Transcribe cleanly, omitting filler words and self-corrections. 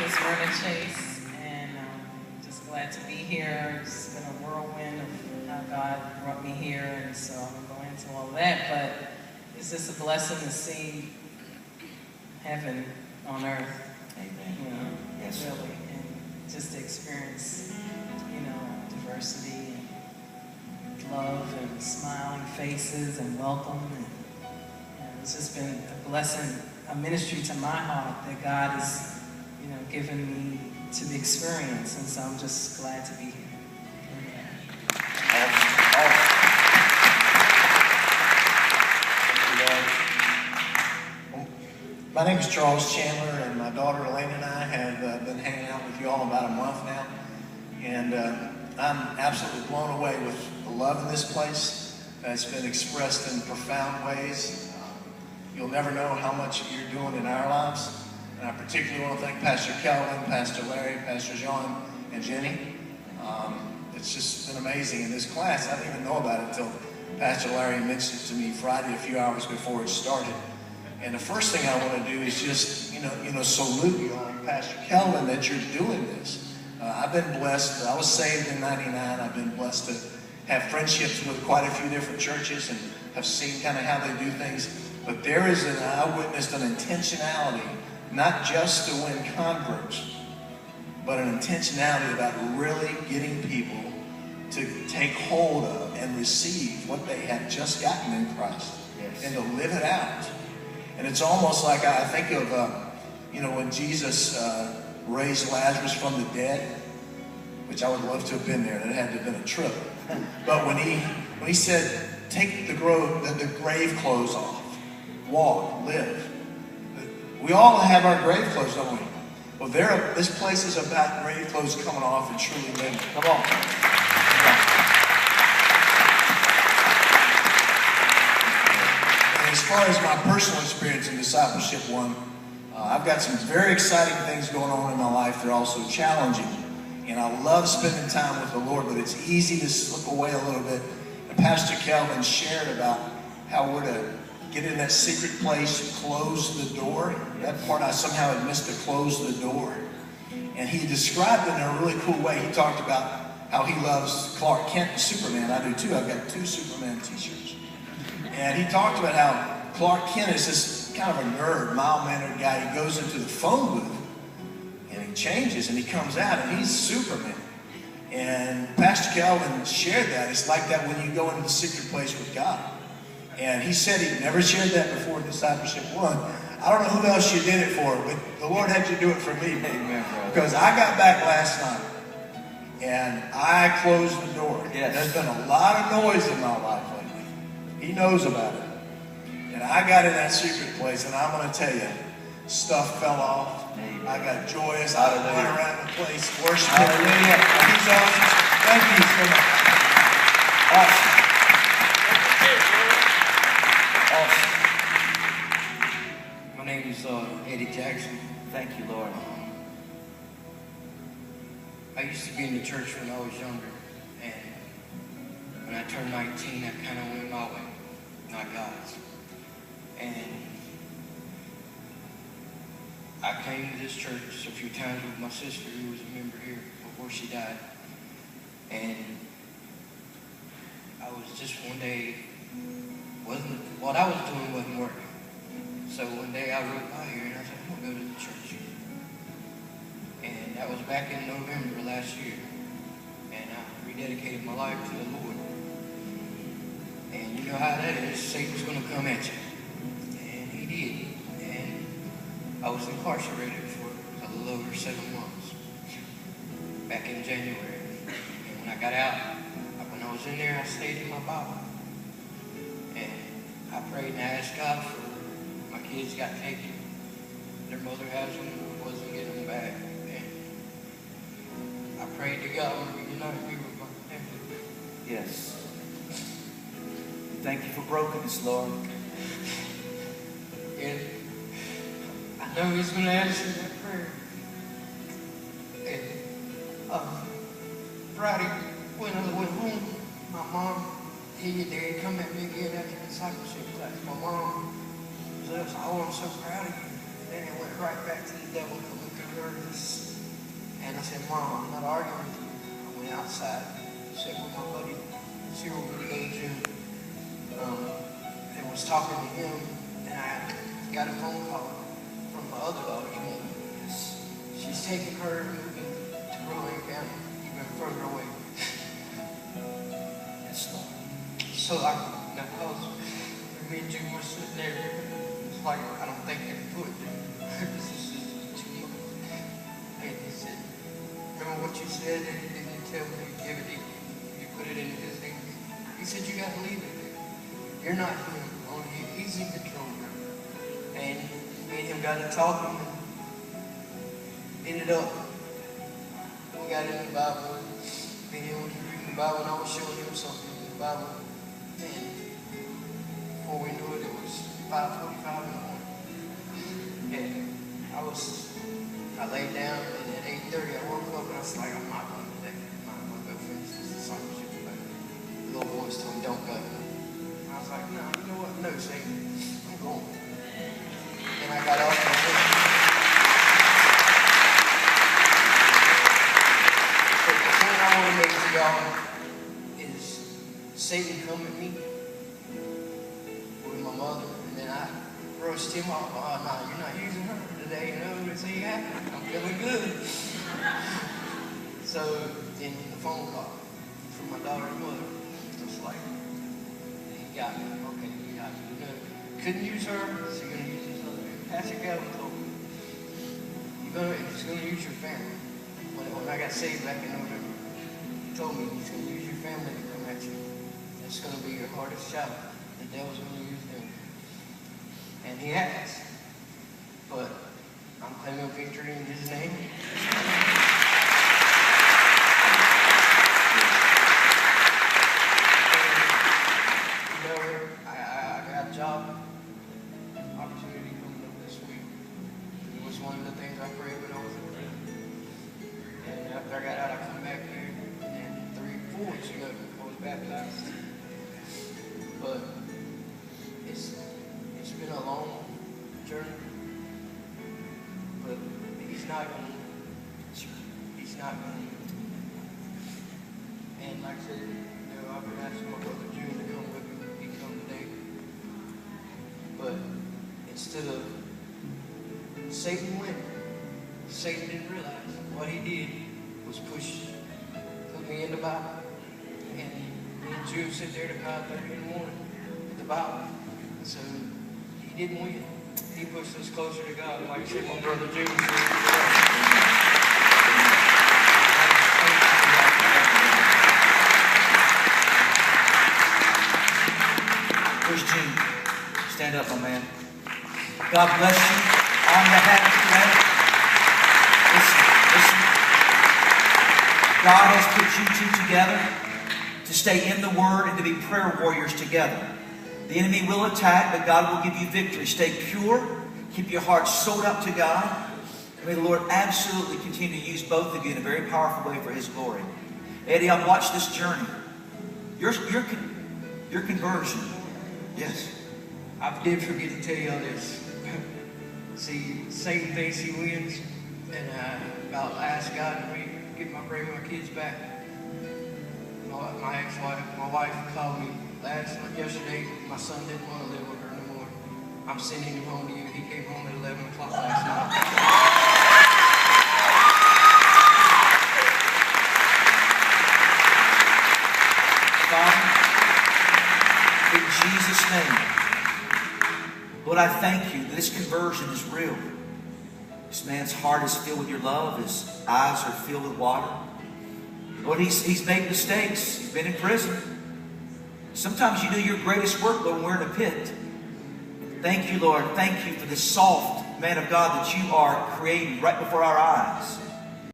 Chase, and just glad to be here. It's been a whirlwind of how God brought me here, and so I won't go into all that, but it's just a blessing to see heaven on earth. Amen. You know, yes, really, and just to experience, diversity and love and smiling faces and welcome, and it's just been a blessing, a ministry to my heart that God has given me to experience, and so I'm just glad to be here. My name is Charles Chandler, and my daughter Elaine and I have been hanging out with you all about a month now, and I'm absolutely blown away with the love in this place. It's been expressed in profound ways. You'll never know how much you're doing in our lives. And I particularly want to thank Pastor Kelvin, Pastor Larry, Pastor John, and Jenny. It's just been amazing in this class. I didn't even know about it until Pastor Larry mentioned it to me Friday a few hours before it started. And the first thing I want to do is just, salute you on Pastor Kelvin that you're doing this. I've been blessed. I was saved in '99. I've been blessed to have friendships with quite a few different churches and have seen kind of how they do things. But I witnessed an intentionality, not just to win converts, but an intentionality about really getting people to take hold of and receive what they have just gotten in Christ, yes, and to live it out. And it's almost like I think of, when Jesus raised Lazarus from the dead, which I would love to have been there. That had to have been a trip. But when he said, take the grave clothes off, walk, live. We all have our grave clothes, don't we? Well, this place is about grave clothes coming off and truly living. Come on. And as far as my personal experience in Discipleship 1, I've got some very exciting things going on in my life. They're also challenging. And I love spending time with the Lord, but it's easy to slip away a little bit. And Pastor Kelvin shared about how we're to get in that secret place, close the door. That part I somehow had missed, to close the door. And he described it in a really cool way. He talked about how he loves Clark Kent and Superman. I do too. I've got 2 Superman t-shirts. And he talked about how Clark Kent is this kind of a nerd, mild-mannered guy. He goes into the phone booth and he changes and he comes out and he's Superman. And Pastor Kelvin shared that. It's like that when you go into the secret place with God. And he said he'd never shared that before in Discipleship 1. I don't know who else you did it for, but the Lord had you do it for me. Amen. Because I got back last night and I closed the door. Yes. There's been a lot of noise in my life lately. He knows about it. And I got in that secret place, and I'm going to tell you, stuff fell off. Amen. I got joyous. I went around the place worshiping. Hallelujah. He's awesome. Thank you so much. Awesome. My name is Eddie Jackson. Thank you, Lord. I used to be in the church when I was younger, and when I turned 19, I kind of went my way, not God's. And I came to this church a few times with my sister, who was a member here before she died. And I was just one day, what I was doing wasn't working. So one day I rode by here and I said, I'm going to go to the church. And that was back in November last year. And I rededicated my life to the Lord. And you know how that is. Satan's going to come at you. And he did. And I was incarcerated for a little over 7 months back in January. And when I got out, when I was in there, I stayed in my Bible. And I prayed and I asked God for my kids got taken. Their mother has them, wasn't getting them back. And I prayed to God to reunite me with my family. Yes. Thank you for brokenness, Lord. And I know He's going to answer that prayer. And Friday, when I went home, my mom, they come at me again after the discipleship class. My mom was like, oh, I'm so proud of you. And then it went right back to the devil coming through her. said, Mom, I'm not arguing with you. I went outside, sat with my buddy, Steele, with the gym, and was talking to him, and I got a phone call from my other daughter's mother. She's taking her and moving to Rowan County, even further away. Yes, Lord. So because me and Jim were sitting there, it's like, I don't think they could. This is just too much. And he said, remember what you said, and you didn't tell me you give it, you put it in his hands. He said, you got to leave it there. You're not him, only he's in control now. And me and him got to talking, and ended up, we got in the Bible, and me and him was reading the Bible, and I was showing him something in the Bible. And before we knew it, it was 5:45 in the morning. And I laid down, and at 8:30 I woke up, and I was like, I'm not going today. I'm not going to go finish this discipleship. But the little voice told me, don't go. And I was like, no, you know what? No, Satan, I'm going. And I got off and I went. But the point I want to make to y'all is Satan come at me with my mother, and then I brushed him off. Oh, no, you're not using her today. You know, it's you happy. I'm feeling good. So then the phone call from my daughter's mother, just like, he got me. Okay, he got me. You know, couldn't use her, so you're going to use this other. Pastor Calvin told me, he's going to use your family. When I got saved back in November, he told me he's going to use your family to come at you. It's going to be your hardest child. The devil's going to use them. And he has. But I'm claiming victory in his name. And, you know, I got a job opportunity coming up this week. It was one of the things I prayed when I was in prison. And after I got out, I come back here, and 4 weeks ago, I was baptized. But it's been a long journey. But he's not going to. And like I said, you know, I've been asking my brother June to come with me. He come today. But instead of Satan winning, Satan didn't realize what he did was put me in the Bible. And me and June sit there to 5:30 in the morning with the Bible. So he didn't win. He pushed us closer to God, like I said, my brother June said. Where's Gene? Stand up, my man. God bless you. On behalf of today, listen. God has put you two together to stay in the Word and to be prayer warriors together. The enemy will attack, but God will give you victory. Stay pure. Keep your heart sold up to God. And may the Lord absolutely continue to use both of you in a very powerful way for His glory. Eddie, I've watched this journey. Your conversion. Yes. I did forget to tell y'all this. See, Satan thinks he wins, and about to ask God to bring my kids back. My ex-wife, my wife called me yesterday. My son didn't want to live with her no more. I'm sending him home to you. He came home at 11 o'clock last night. Father, in Jesus' name, Lord, I thank you that this conversion is real. This man's heart is filled with your love. His eyes are filled with water. Lord, he's made mistakes. He's been in prison. Sometimes you do your greatest work, Lord, when we're in a pit. Thank you, Lord. Thank you for this soft man of God that you are creating right before our eyes.